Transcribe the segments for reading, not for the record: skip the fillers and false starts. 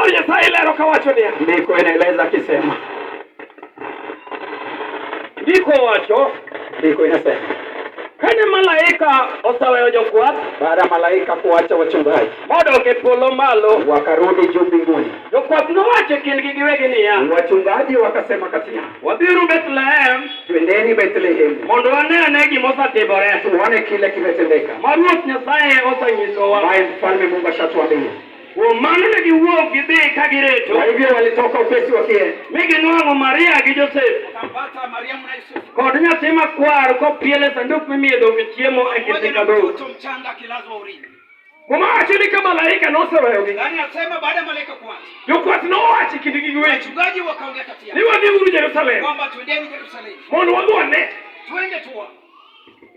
Jehova Nyasaye lero kawacho niya. Ndiko inaeleza akisema. Ndiko wacho. Ndiko inasema. Kane malaika osaweyo jokwath, baada ya malaika kuacha wachungaji modok e polo malo, wakarudi juu mbinguni, jokwath nowacho kindgi giwegi niya, wachungaji wakasema kati yao, wadhiuru Bethlehem, twendeni Bethlehem mondo wanene gimosatimore, tuone kile kimetendeka, ma Ruoth Nyasaye osenyisowa. ambaye mfalme Mungu ashatuambia. Kuom mano ne giwuok gidhi ka gireto. Kwa hivyo walitoka upesi wakienda, mi ginwang'o Maria gi Joseph Wakapata Mariamu na Yusufu kod nyathi makwar kopiel e sanduk mimiye dhoge chiemo e pamoja kit na dhok. mtoto mchanga akilazwa urini. Kumawacho ni ka malaika noseweyogi, Ndani asema baada ya malaika kuacha, jokwath nowacho kindgi giwegi wachungaji wakaongea kati ni yao wadhiuru Jerusalem kwamba twendeni Yerusalemu, mondo wadhi twende tuwa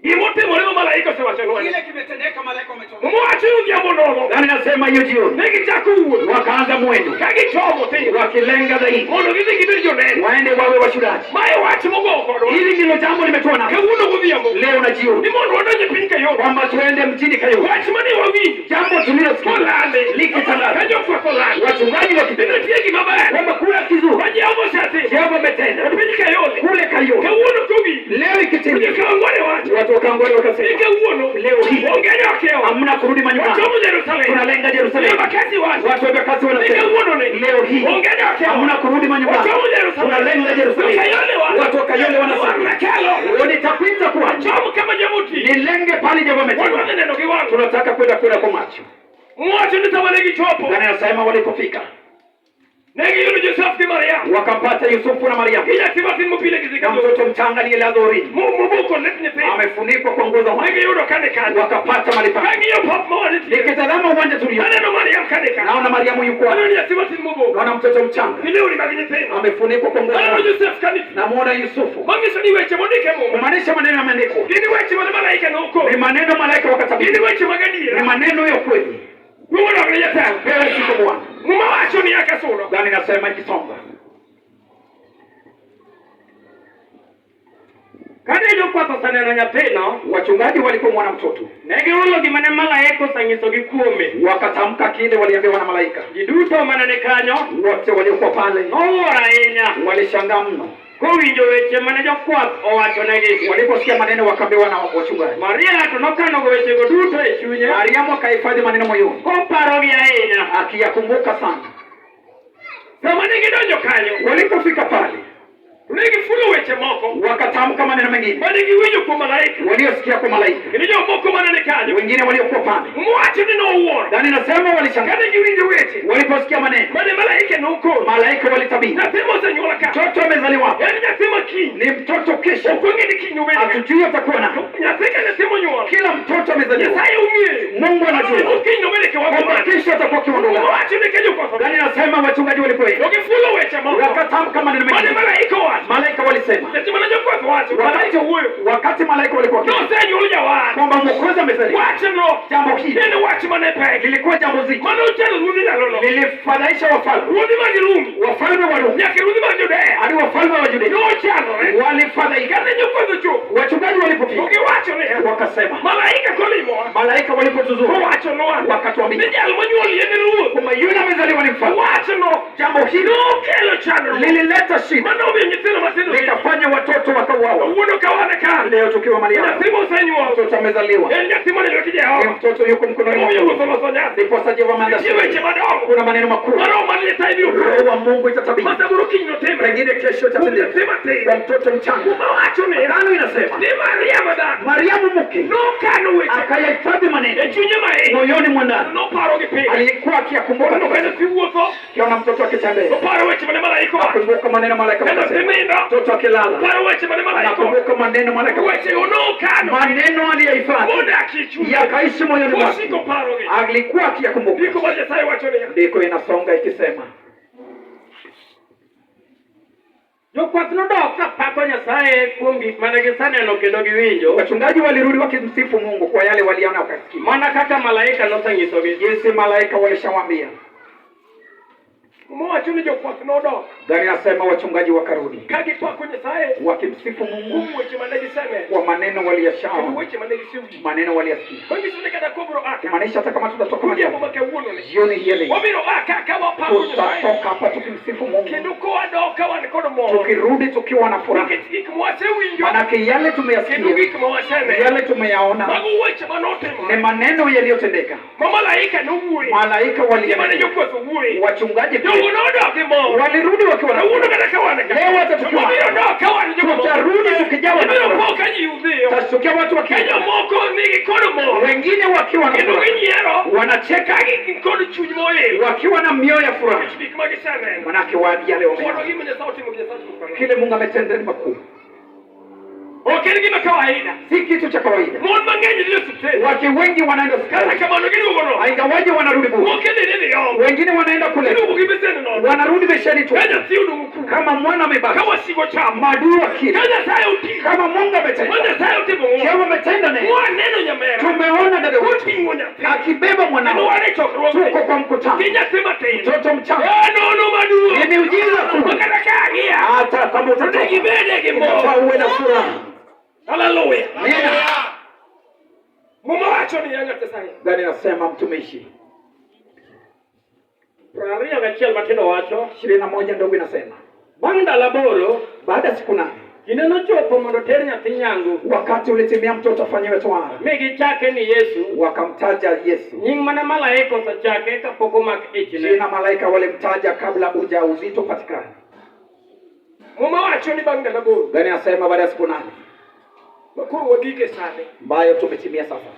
gimotimore ma malaika osewachonwa. kile kimetendeka. Malaika wametoka, Muwacho odhiambo nono nani nasema hiyo jioni ne gichako wuoth wakaanza mwendo ka gichomo tin wakilenga zaidi mondo gidhi gibed joneno. waende wawe washuhudaji. Mae wach mogo kodwa Hili ndilo jambo limetoa nasi kawuono godhiambo leo na ni jioni, mondo wadonj e piny Kayole. kwamba tuende mjini Kayole. Wach mane wawinjo Jambo tulilosikia kolande likitangazwa, ka jokwath olando wachungaji wakitenda nitie gima ber kwamba kuna kizuri ma Jehova osetimo Jehova ametenda e piny Kayole. kule Kayole. Kawuono kowinjo Leo ikitendeka Kawangware wacho watu wakangoni ni wakasema kawuono leo hii onge nyokewa hamna kurudi manyumbani, wachomo Jerusalem. tunalenga Yerusalemu. Makazi wacho Watu wa Bekasi ni wanasema kawuono ni leo hii onge nyokewa hamna kurudi manyumbani, wachomo Jerusalem. tunalenga Yerusalemu. Kayole wacho Watu wa Kayole wanasema kelo nitapita kwa chomo kama jamuti nilenge pale Jehova ametenda. watu neno kiwango Tunataka kwenda kwa macho. mwacho nitawale gichopo Nani anasema walipofika negi yulu Joseph ki Maria wakapata Yusufu na Mariamu kija tibatin mupile na kizika mtoto mchanga aliyelazwa urini, mubuko letni pe amefunikwa kwa nguo za negi mwana. yulu kane kane Wakapata malipa. kangi yo pop mawani Nikitazama uwanja tulio, neno Maria kane kane naona Mariamu yuko hapo, neno ya tibatin mubuko naona mtoto mchanga nili uri maginyi pe amefunikwa kwa nguo za neno mwana. Joseph kane Namuona Yusufu. mangiso ni weche mondike Mungu Kumaanisha maneno yameandikwa, ni weche wale malaika na uko ni maneno malaika ni wakatabiri, weche ni magadira maneno ya kweli. Mungu anayeta Wewe siko Bwana. mumawacho ni akasuno Gani nasema ikisonga, kane jokwath oseneno nyathino wachungaji walipomwona mtoto negi ulo gimane malaika osenyisogi kuome wakatamka kile waliambiwa na malaika. ji duto manene kanyo Wote waliokuwa pale nowuoro ahinya walishangaa mno kowinjo weche mane jokwath owachonegi. waliposikia maneno wakaambiwa na wachungaji. Maria to nokanogo wechego duto e chunye Mariamu akahifadhi maneno moyoni koparogi ahinya. akiyakumbuka sana. Sama ne gidonjo kanyo Walipofika pale ne gifulo weche moko wakatamka maneno mengine mane giwinjo kuom malaika waliosikia kwa malaika, kendo jomoko manene kanyo wengine waliokuwa pale. mwacho ni nowuoro Ndani nasema walishangaa kane giwinjo weche waliposikia maneno. mane malaika nokoro Malaika walitabiri nyathi mosenyuola ka mtoto amezaliwa, en nyathi makiny ni mtoto kesho, okwonge ni kiny obed hatujui atakuwa na. nyathi ka nyathi monyuol Kila mtoto amezaliwa, Nyasaye ong'eyo Mungu anajua okiny nobed kiwango kwamba mane kesho atakuwa kiwango gani. mwacho ni kejokwath Ndani nasema wachungaji walipoenda to gifulo weche moko wakatamka maneno mane mengine. malaika owacho Malaika walisema seche mane jokwath wacho malaika wuoyo wakati malaika walikuwa nosenyuol jawar kwamba Mwokozi amezaliwa. wachno Jambo hili en wach mane pek lilikuwa jambo zito, mane otelo ruodhi ndalono lilifadhaisha wafalme, ruodhi mag Rumi wafalme wa Rumi nyaka ruodhi mag Judea hadi wafalme wa Judea nochanore walifadhaika. kane jokwath ochopo Wachungaji to walipofika giwacho niya wakasema, malaika kolimowa malaika walipotuzuru owachonwa wakatuambia ni jal monyuol en ruoth kwamba yule amezaliwa ni mfalme. wachno Jambo hili nokelo chandruok lilileta shida, mane omiyo nyithindo matindo likafanya watoto wakauawa. wuono ka wane kan Leo tukiwa Mariamu, nyathi mosenyuol mtoto amezaliwa, en nyathi mane lweti ni Jehova mtoto yuko mkononi mwa omiyo ruoth Mungu. oloso nyasi Ndiposa Jehova ameanza nitie weche madongo kuna maneno makuu, maroho mane Nyasaye biro Roho wa Mungu itatabiri, masaburo kiny notimre pengine kesho kuom itatendeka nyathi matin kwa mtoto mchanga. kumawacho ni Neno inasema ni Mariamu dhako Mariamu mke nokano weche akayahifadhi maneno e chunye main moyoni mwa ndani, noparogi piny alikuwa akiyakumbuka kendo ka toka nyathi wuotho akiona mtoto akitembea, noparo weche mane malaika owacho akumbuka maneno malaika kendo wakasema, nyathi nindo mtoto akilala paro weche mane malaika owacho nakumbuka maneno malaika wechego nokano maneno aliyahifadhi modakie chunye yakaishi moyoni mwake, osiko parogi alikuwa akiyakumbuka. ndiko ma Nyasaye wacho niya Ndiko inasonga ikisema, jokwath nodok kapako Nyasaye kuom gik mane giseneno kendo giwinjo wachungaji walirudi wakimsifu Mungu kwa yale waliona wakasikia, mana kaka malaika nosenyisogi. jinsi malaika walishawaambia. Mowacho ni jokwath nodok Gani nasema wachungaji wakarudi. Kagi kwa kwenye sae. Wakimsifu Mungu. Weche manegi seme. Kwa maneno waliyashao. Weche manegi siuji. Maneno waliyasikia. Kwenye sune kada kubro aka. Maanisha hata kama tutatoka mahali. Mbake uono ni. Jioni hii leo. Wabiro aka kawa pa kwenye sae. Tutatoka hapa tukimsifu Mungu. Kinduko wadoka wanikono mo. Tukirudi tukiwa na furaha. Manake yale tumeyasikia. Yale tumeyaona. Ni maneno yaliyotendeka. Malaika walienda. Wachungaji walirudi wakiwa na furaha. Leo hata tukiwa tutarudi tukijawa na furaha. Tasukia watu wakiwa wengine wakiwa na furaha. Wanacheka wakiwa na mioyo ya furaha. Manake wadi yale wameona. Kile Mungu ametenda ni makuu. Kama kawaida. Si kitu cha kawaida. Watu wengi wanaenda hospitali. Ingawaje wanarudi bure. Wengine wanaenda kule. Wanarudi besheni tu. Kama mwana amebaki. Maadui wakili. Kama Mungu ametenda. Kama ametenda nini? Tumeona dada wetu akibeba mwanao. Tuko kwa mkutano. Mtoto mchanga. Ni miujiza tu. Hata kama utatoka. Uwe na furaha. Hallelujah. Amen. Mama wacho ni yanga tesai. Gani nasema mtumishi. Praria gachiel matendo wacho 21 ndogo inasema. Banda laboro Baada siku 8. Kineno chopo mondo ter nyathi nyangu. Wakati ulitimia mtoto afanyiwe tohara. Migi chake ni Yesu. Wakamtaja Yesu. Nying mana malaika osachake kapok omak ichne. Jina malaika walimtaja kabla ujauzito patikana. Mama wacho ni banda laboro. Gani nasema baada siku 8. Makuru wagike sane. Ambayo tumetimia sasa.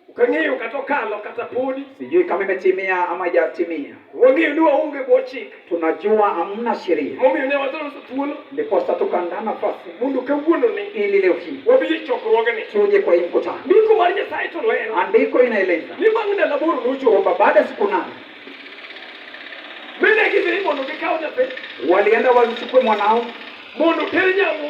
Ukangiyo katokalo katapudi. Sijui kama imetimia ama haijatimia. Wangiyo dua unge bochik. Tunajua hamna sheria. Momi ne wazalo tuolo. Ndipo sasa tukanda nafasi. Mundu kewuono ni. Ili leo hii. Wabi chokruoge ni. Tuje kwa hii mkutano. Ndiko marje saito leo. Andiko inaeleza. Ni banda laboro nucho. Kwamba baada siku 8. Mene kizi mondo kikao nyathi. Walienda walichukue mwanao. Mondo tenyangu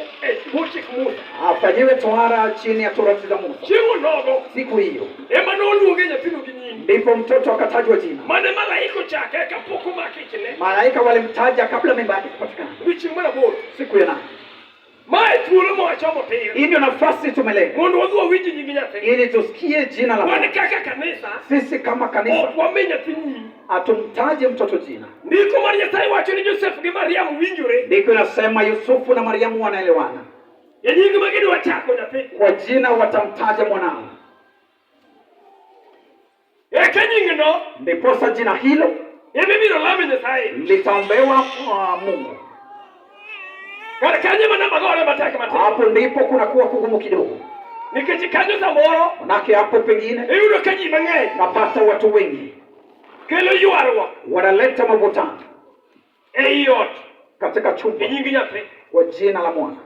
bochik Musa. Afanyiwe tohara chini ya torati za Musa. Chingo nogo. Siku hiyo. Ema noluonge nyathino gi nying. Ndipo mtoto akatajwa jina. Mane malaika chake kapok omak ichne. Malaika walimtaja kabla mimba yake kupatikana. Bichi mwana bor. Siku ya 8. Mae tuolo mwachomo tiri. Hii ndio nafasi tumelenga. Mondo wadua wiji nyingi nyathi. Ili tusikie jina la Mungu. Kaka kanisa. Sisi kama kanisa. Wamenya tinyi. Atumtaje mtoto jina. Ndiko Maria sai wacho ni Joseph gi Mariamu winjore. Ndiko inasema Yusufu na Mariamu wanaelewana. Ya nyingi mageni wachako nyathi. Kwa jina watamtaja mwanao. Eka nyingi no. Ndiposa jina hilo. Bibiro lame Nyasaye. Litaombewa Mungu. Kanye mana magore matake mateke. Hapo ndipo kuna kuwa kugumu kidogo. Nikechi kanyo samoro. Manake hapo pengine. Yudo kanyi mang'eny. Napata watu wengi. Kelo yuarwa. Wanaleta mavutano. Eyot. Katika chumba. Nyingi nyathi. Kwa jina la mwana.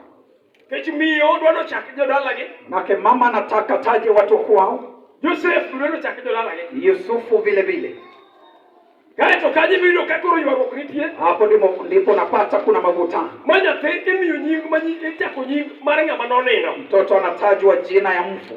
Kechi miyo dwano chak jodalagi. Nake mama anataka taje watu kwao. Joseph dwano chak jodalagi. Yusufu vile vile. Kaito kaji miyo kakoro yuarwa nitie. Hapo ndipo napata kuna mavutano. Manya te miyo nying manyi chako nying marenga manoneno. Mtoto anatajwa jina ya mfu.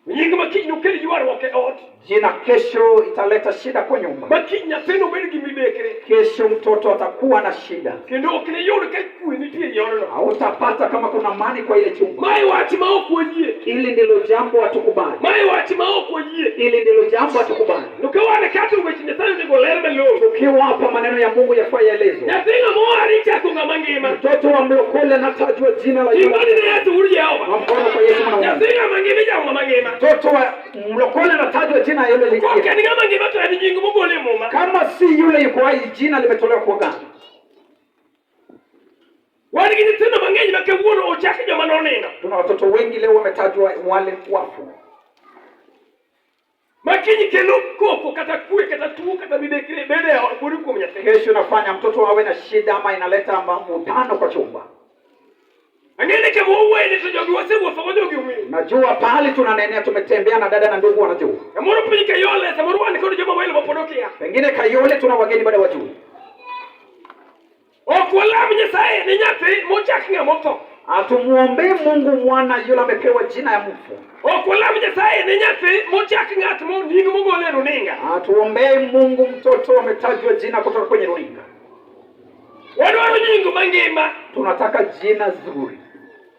Nyingi makinyo keli yuarwa ke ot. Jina kesho italeta shida kwa nyumba. Makinya teno bedi gimidekre. Kesho mtoto atakuwa na shida. Kendo okine yudo kai kuwe nitie yono. Hautapata kama kuna amani kwa ile chumba. Mai wati maokuojie. Ili ndilo jambo watukubali. Mai wati maokuojie. Ili ndilo jambo watukubali. Nukawane katu wechinya sayo ndiko lerme lo. Ukiwa hapa maneno ya Mungu yafaa yaelezwe. Yatinga mwari chako ngamangima. Mtoto wa mlokole anatajwa jina la Yesu. Imani ni yetu uri yao. Mkono kwa Yesu mwana. Yatinga mangimi ja ngamangima. Mtoto wa mlokole anatajwa jina yule lingine. Kwa kani ngamangima to ni jingu mugole muma. Kama si yule yuko hai jina limetolewa kwa gani? Wani gini tena mangenyi makewuono ochake joma noneno. Tuna watoto wengi leo wametajwa wale wafu. Makinyi kelo koko kata kuwe kata tuo kata bidekire bede ya buri kwa mnyate. Kesho nafanya mtoto awe na shida ama inaleta mvutano kwa chumba. Angene ke mwowe ni tujogi wasebu wafagojogi umini. Najua pahali tunanenea tumetembea na dada na ndugu wanajua. Amoro pika yole sabaru wani kono joma wale mapodokia. Pengine Kayole tuna wageni baada wajua. Okwala Nyasaye ni nyati mochaki nga moto. Atumuombe Mungu mwana yule amepewa jina ya mfu. Okwala Nyasaye ni nyati mochaki nga atumo ningu mugole runinga. Atuombe Mungu mtoto ametajwa jina kutoka kwenye runinga. Wadwaro nying mangima. Tunataka jina zuri.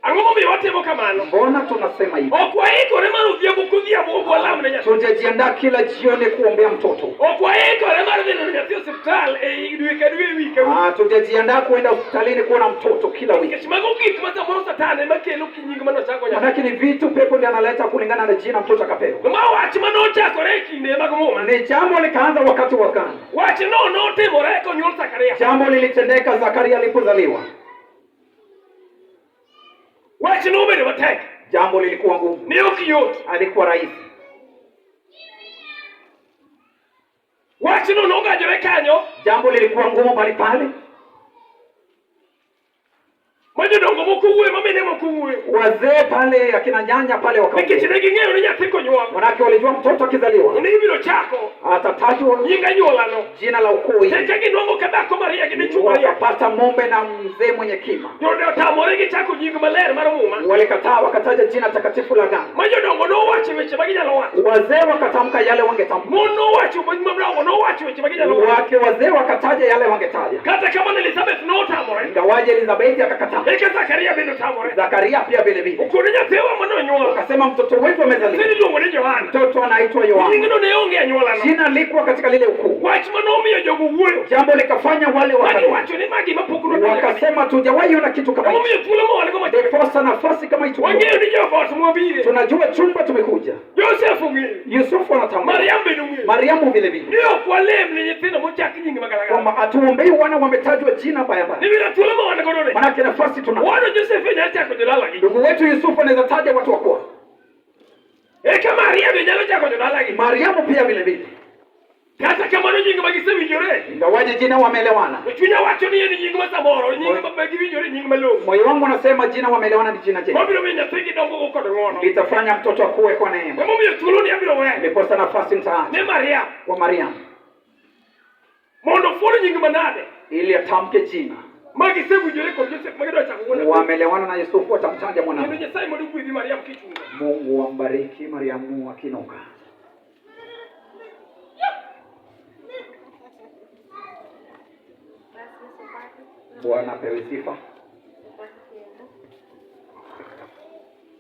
Ang'o momiyo watimo kamano? Mbona tunasema hivi? Ok waikore mar odhiambo kodhiambo walam ne nyathi. Tujajiandaa kila jioni kuombea mtoto. Ok waikore mar dhi neno nyathi hospital dwe ka dwe wiki ka wiki. Tujajiandaa kwenda hospitalini kuona mtoto kila wiki. Nikech mago gik ma samoro Satan ema kelo kinying manochako nyathi. Lakini vitu pepo ndiye analeta kulingana na jina mtoto akapewa. Ma wach manochakore e kinde mag muma. Ni jambo likaanza wakati wa Kana. Wach no notimore konyuol Zakaria. Jambo lilitendeka Zakaria alipozaliwa. Wach no bedo matek. Jambo lilikuwa ngumu. Ne ok yot. Alikuwa rahisi. Wach no nogajore kanyo. Jambo lilikuwa ngumu pale. Majodongo moko wuoyo, mamene moko wuoyo. Wazee pale akina nyanya pale wakaongea. Nikech ne ging'eyo ni nyathi konyuol. Manake walijua mtoto akizaliwa. Ne ibiro chako. Atatajwa nying anyuolano. Jina la ukoo. Teka gidwongo ka dhako Maria gi dichwo Maria. Wakapata mombe na mzee mwenye kima. Yode otamore gichako nying maler mar muma. Walikataa wakataja jina takatifu la Agano. Majodongo nowacho weche maginyalo wacho. Wazee wakatamka yale wangetamka. Mon nowacho madongo nowacho weche maginyalo wacho. Wazee wakataja yale wangetaja. Kata kama Elizabeth notamore. Ingawaje Elizabeth akakataa. Eka Zakaria bendo tamore. Zakaria pia vile vile. Ukoni nyathewa manonyuol. Akasema mtoto wetu amezaliwa. Sisi luongo ni Yohana. Mtoto anaitwa Yohana. Nying no ne onge anyuolano. Jina liko katika lile ukoo. Wach manomiyo jogo wuoyo. Jambo likafanya wale wacho ni magi mapokno. Wakasema tujawahi ona kitu kama hicho. Mimi tulo mwana kama Deposa nafasi kama hicho. Wangeo ni jogo tumwabiri. Tunajua chumba tumekuja. Joseph ngi. Yusufu anatambua. Mariamu ngi. Mariamu vile vile. Ndio kwa lem ni nyithindo mochaki nyingi magalagala. Kama atuombei wana wametajwa jina baya baya. Ni bila tulo mwana godore. Maana kina nafasi tuna. Wana Joseph yenyewe kujilala gi. Ndugu wetu Yusufu anaweza taja watu wakubwa. Kama Mariamu yenyewe kujilala gi. Mariamu pia vile vile. Kata kama no nyingi magisewi jore. Ingawaje jina wameelewana. Chunya wacho ni nyingi masamoro, nyingi mabagi jore, nyingi malongo. Moyo wangu unasema jina wameelewana ni jina jema. Mabiro menya tiki dongo kwa ngono. Litafanya mtoto akue kwa neema. Kama mimi tuloni abiro wewe. Ndiposa nafasi mtaani. Ni Maria. Kwa Mariamu. Mondo foro nyingi manade. Ili atamke jina. Magisewi jore kwa Joseph magido cha kuona. Wameelewana na Yusufu atamtaja mwana. Ndio Yesu mdugu hivi Mariamu kichunga. Mungu ambariki Mariamu akinuka. Bwana apewe sifa.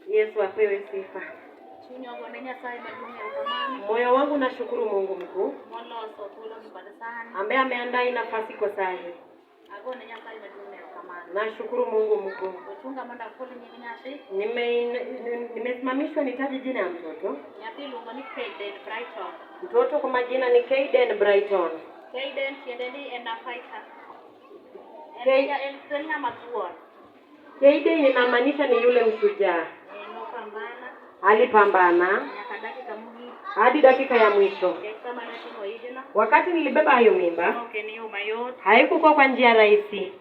Yesu apewe sifa. Moyo wangu nashukuru Mungu mkuu ambaye ameandaa nafasi kwa saa hii. Nashukuru Mungu mkuu. Nimesimamishwa nitaje jina ya mtoto. Mtoto kwa majina ni Kayden Brighton. Kayden kiendeni ena fighter. Kayden inamaanisha ni yule mshujaa. Alipambana hadi dakika ya mwisho. Wakati nilibeba hiyo mimba, haikuwa kwa njia rahisi.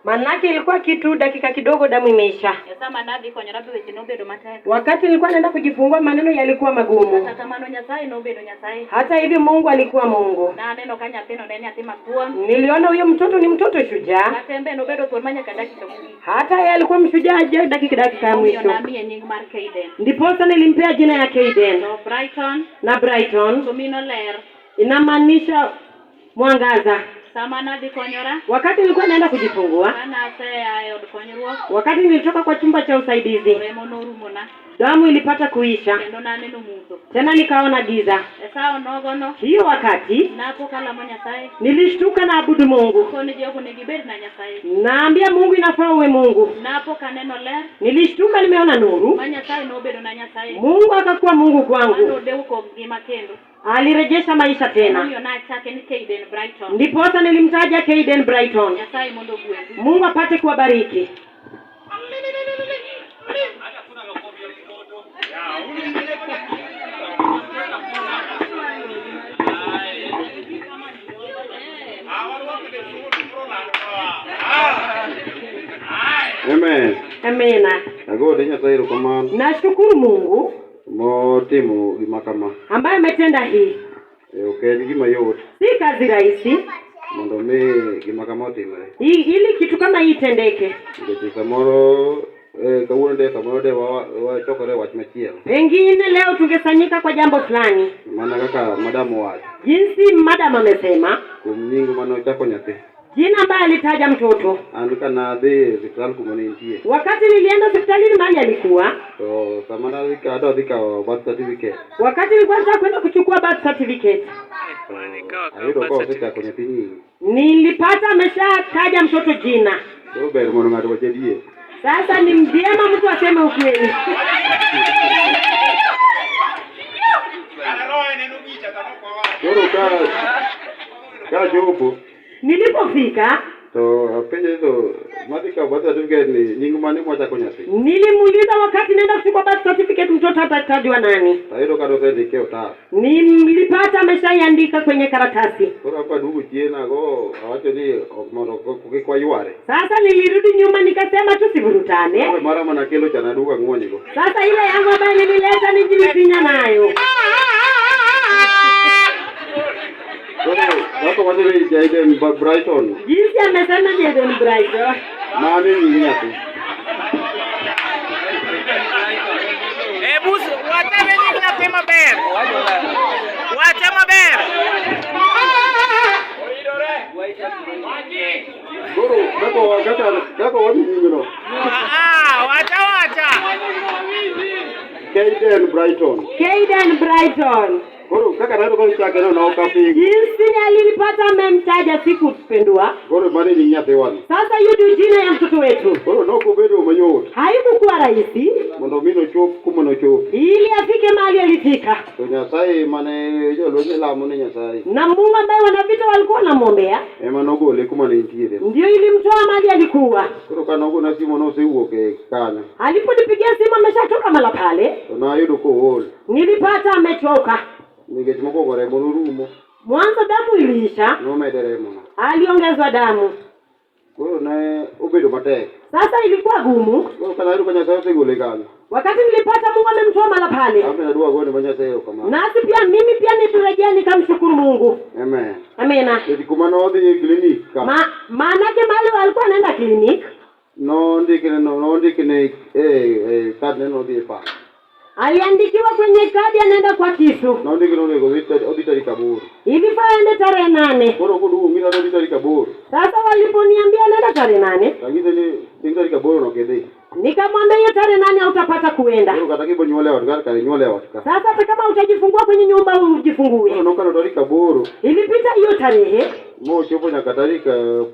Manake ilikuwa kitu dakika kidogo damu imeisha. Wakati nilikuwa naenda kujifungua maneno yalikuwa magumu. Hata hivi Mungu alikuwa Mungu. Niliona huyo mtoto ni mtoto shujaa. Hata yeye alikuwa mshujaa hadi dakika ya mwisho. Ndiposa nilimpea jina ya Kayden. Na Brighton inamaanisha mwangaza. Wakati nilikuwa naenda kujifungua, wakati nilitoka kwa chumba cha usaidizi, damu ilipata kuisha. Tena nikaona giza. Hiyo wakati nilishtuka na abudu Mungu. Naambia Mungu inafaa uwe Mungu. Nilishtuka nimeona nuru. Mungu akakuwa Mungu kwangu. Alirejesha maisha tena. Ndiposa nilimtaja Kayden Brighton. Mungu apate kuwabariki. Amen. Amena. Nagode nyatairu kama. Nashukuru Mungu Motimu gimakama. ambaye ametenda hii. Okay, gima yote. Si kazi rahisi. Mondo me gimakama otimore. Ili kitu kama hii itendeke. Ndio samoro kawuono de kama de wa chokore wach machielo. Pengine leo tungesanyika kwa jambo fulani. Maana kaka madamu wacho. Jinsi madam amesema. Kumnyingu mano chako nyathi. Jina ambaye alitaja mtoto. Anuka na de hospitali kumenitie. Wakati nilienda hospitalini mahali alikuwa. So samana dhika birth certificate. Wakati nilikuwa nataka kwenda kuchukua birth certificate. Ayo kwa sita kwenye tini. Nilipata ameshataja mtoto jina. So beri mwana ngati wachedie. Sasa ni vyema mtu aseme ukweli. Kala jopo. Nilipofika So penye hizo madika birth certificate ni nyingi mani moja kwenye si. Nilimuuliza wakati naenda kuchukua birth certificate mtoto atatajwa nani. Tairo kado sende keo ta. Nilipata ameshaiandika kwenye karatasi. Kwa hapa ndugu chiena go awacho ni mondo kwa yuare. Sasa nilirudi nyuma nikasema tusivurutane. Mara mana kelo cha naduka ngoni go. Sasa ile yangu ambayo nilileta nijilifinya nayo. Wako waziri Jaden Brighton. Jinsi amesema Jaden Brighton. Nani ni yake? Bus, wacha mimi nasema ber. Wacha maber. Guru, kako wapi nyingine? Wacha. Jaden Brighton. Guru, kaka ndio kwa chake na ukapi. Jinsi alilipata amemtaja sikupendua. Guru, mali ni nyate wani. Sasa yudu jina ya mtoto wetu. Guru, noko bedo mayo. Haikuwa rahisi. Mondo mino chop kumono chop. Ili afike mahali alifika. So nyasai mane yo lonye la mone nyasai. Na Mungu ambaye wanavita walikuwa wanamwombea. Manogo le kumane intire. Ndio ilimtoa mahali alikuwa. Guru kanogo na simu no seuoke kana. Aliponipigia simu ameshatoka mala pale. Na yudo ko hol. Nilipata amechoka. Ningetimoko gore monurumo. Mwanzo damu iliisha. No mederemo. Aliongezwa damu. Guru na ubedo matek. Sasa ilikuwa gumu. Guru kana yudo kanya sasa gole kana. Wakati nilipata Mungu amemtoa mala pale. Hapo na dua gone banya sasa kama. Nasi pia mimi pia niturejea nikamshukuru Mungu. Amen. Amena. Eti kumano odi clinic kama. Maana yake mahali walikuwa anaenda clinic. No ndikine kadi neno odi pa. Aliandikiwa kwenye kadi anaenda kwa kisu. No ndikine odi tari kaburu. Ilifaa aende tarehe 8. Bora kudu mimi odi tari kaburu. Sasa waliponiambia anaenda tarehe 8. Tangize ni tari kaburu no kede. Nikamwambia hiyo tarehe 8 hautapata kuenda. Bora katakibo nyole watu kale nyole watu. Sasa hata kama utajifungua kwenye nyumba ujifungue. No kana tari kaburu. Ilipita hiyo tarehe. Mo chopo nya katarika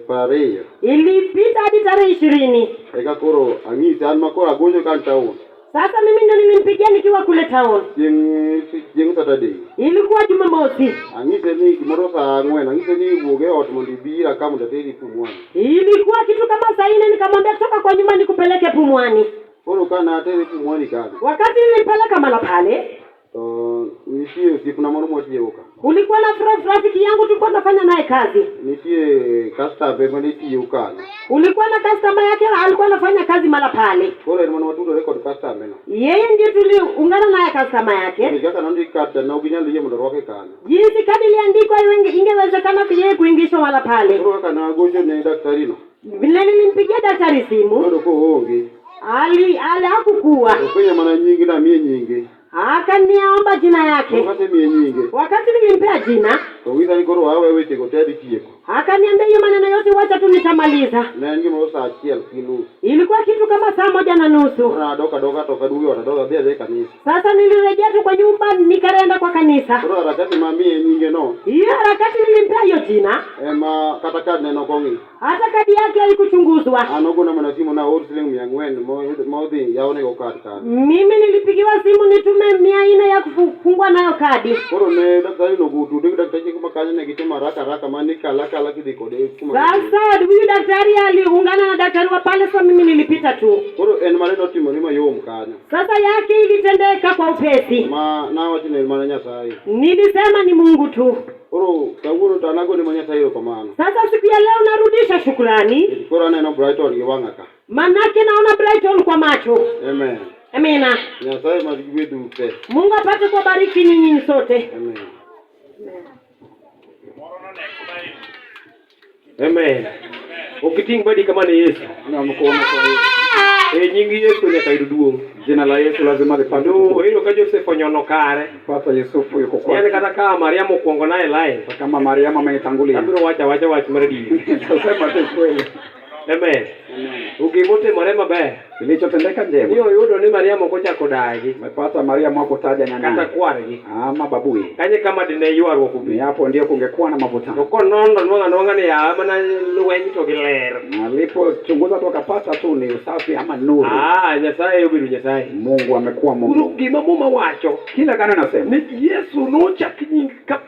pare. Ilipita hadi tarehe 20. Eka koro angisi an makora gojo kan town. Sasa mimi ndio nilimpigia nikiwa kule town. Jeng Saturday. Ilikuwa Jumamosi. Angise ni kimoro saa 4, angise ni buge watu mondibira kama ndateli Pumwani. Ilikuwa kitu kama saa 4 nikamwambia toka kwa nyumba nikupeleke Pumwani. Koro kana ateli Pumwani kana. Wakati nilipeleka mala pale, nitie usiku na mwana mmoja yoka. Ulikuwa na rafiki yangu tulikuwa tunafanya naye kazi. Nitie customer bema nitie ukana. Ulikuwa na customer yake alikuwa anafanya kazi mala pale. Koro ni mwana watu record customer na. Yeye ndiye tuliungana naye customer yake. Nikaka na ndika kadi na ukinyali yeye ndo wake kana. Jinsi kadi iliandikwa ingewezekana yeye kuingishwa mala pale. Koro kana gojo ni daktari no. Vile nilimpigia daktari simu. Koro ko hongi. Hakukuwa. Kwenye maana nyingi na mie nyingi. Akaniomba jina yake. Wakati mie nyingi. Wakati nilimpea jina. Kowita ni koro hawe wete kotedi kieko. Akaniambia hiyo maneno yote wacha tu nitamaliza. Na nyingi mwa saa 1:00. Ilikuwa kitu kama saa 1:30. Na doka toka duwe watadoka bia kanisa. Sasa nilirejea tu kwa nyumba nikaenda kwa kanisa. Koro harakati mamie nyingi no. Hiyo harakati nilimpea hiyo jina. Ma kata kadi neno kongi. Hata kadi yake haikuchunguzwa. Anogo na mwanasimu na old sling miangwen modi yaone ko kadi kana. Mimi nilipigiwa simu nitume 400 ya kufungua nayo kadi. Koro ne daktari no gutu dik daktari kuma kanya ne kitema raka manika laka kidikode kuma. Sasa huyu daktari aliungana na daktari wa pale, sasa mimi nilipita tu. Koro en maneno timo ni mayo mkanya. Sasa yake ilitendeka kwa upesi. Na wati ne mananya sai. Nilisema ni Mungu tu. Koro kaguru tanago ni manya sai kwa maana. Sasa siku ya leo narudisha shukrani. Koro neno Brighton giwanga ka. Manake naona Brighton kwa macho. Amen. Amina. Nyasaye mazikiwetu pe. Mungu apate kubariki ninyi sote. Amen. Amen. Ukiting badi kama ni Yesu. Na mkono kwa Yesu. nying Yesu nyaka yud duong'. Jina la Yesu lazima lipate. Hilo ka Joseph onyono kare. Pata Yusufu yuko kwa. Yaani kata kama Mariamu kuongo naye line. Kama Mariamu ametangulia. Tabiro wacha maradi. Sema tu kweli. Amen. Ukimote marema ba. Kilichotendeka njema. Hiyo yudo ni Mariamu kocha kodagi. Umepata Mariamu wako taja nyanya. Kata kwargi. Ama babuye. Kanye kama dine yuarwo kubi. Hapo ndio kungekuwa na mavutano. Uko nondo nwanga ni ya mana luwenyi to giler. Alipochunguza tu akapata tu ni usafi ama nuru. Nyasaye ubiru Nyasaye. Mungu amekuwa Mungu. Guru gima muma wacho. Kila gano nasema. Ni Yesu nochaki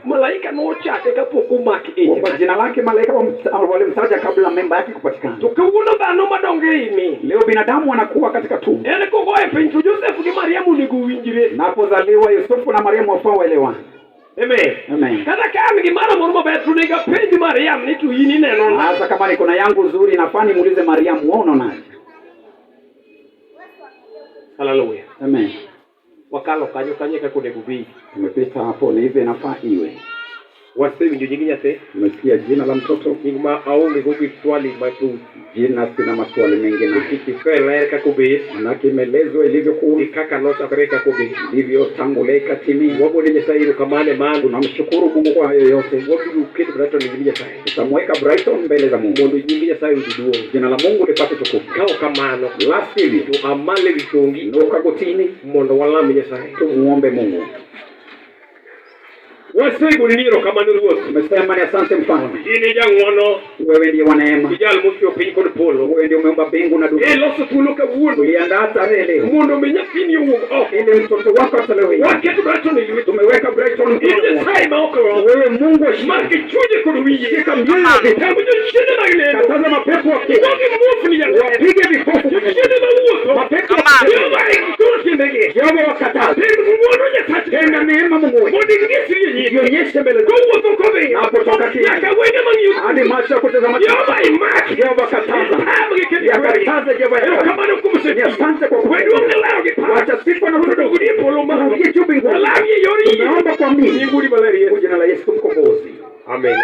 malaika nochake kapok omaki. Kwa jina lake malaika walimtaja kabla memba yake kupatikana. Tukauno bano madonge imi. Leo binadamu wanakuwa katika tumbo. Ene kogoe pencho Joseph ni Mariamu ni guwinjire. Napozaliwa Yusufu na Mariamu wafaa waelewana. Amen. Amen. Kata kama gimana moromo betu niga penji Mariamu ni tu yini neno. Hata kama niko na yangu nzuri nafani muulize Mariamu wao unaonaje? Hallelujah. Amen. Wakalo kanyo kanyeka kune kubii. Tumepita hapo ni hivi inafaa iwe. Wasewi ndio nyinginya te. Umesikia jina la mtoto? Ngima aonge kubi swali matu. Jina sina maswali mengi na kikifeleka kubi. Manake imelezwa ilivyokuwa. Ikaka nota kareka kubi. Ndivyo tanguleka timi. Wabo ni Nyasaye kamane mangu. Tunamshukuru Mungu kwa hayo yote. Wabo kitu Brighton ni Nyasaye. Tutamweka Brighton mbele za Mungu. Mungu nyingi Nyasaye ududuo. Jina la Mungu lipate tukufu. Kao kamano. Last hivi tu amale vichongi. Noka gotini. Mondo walami Nyasaye. Tumuombe Mungu. Wasei buliniro kama nuruosi. Umesema ni asante mfalme. Ini jangwono. Wewe ndiye wa neema. Kijal mufio pinyi kod polo. Wewe ndiye umeumba mbingu na dunia. Loso tuluka wuono. Uliandaa tarehe leo. Mundo menya fini uwo. Ile mtoto wako atalewe. Waketu Brighton ili tumeweka Brighton. Ile sai maoko. Wewe Mungu wa shima. Marke chuje kuduwiye. Shika mioyo ya vitu. Hebu jishinde na ile. Kataza mapepo wake. Wagi mwofu ni ya. Wapige vipofu. Jishinde na uwo. Mapepo wake. Jehova wakataza. Tenda neema Mungu. Jionyeshe mbele zako. Hapo toka kia. Hadi macho ya kutazama. Jehova kataza. Yakataza Jehova ya kataza. Ni asante kwa kweli. Wacha sifa na hudu. Urudie juu mbinguni. Tumeomba kwa mimi. Jina la Yesu mkombozi. Amen.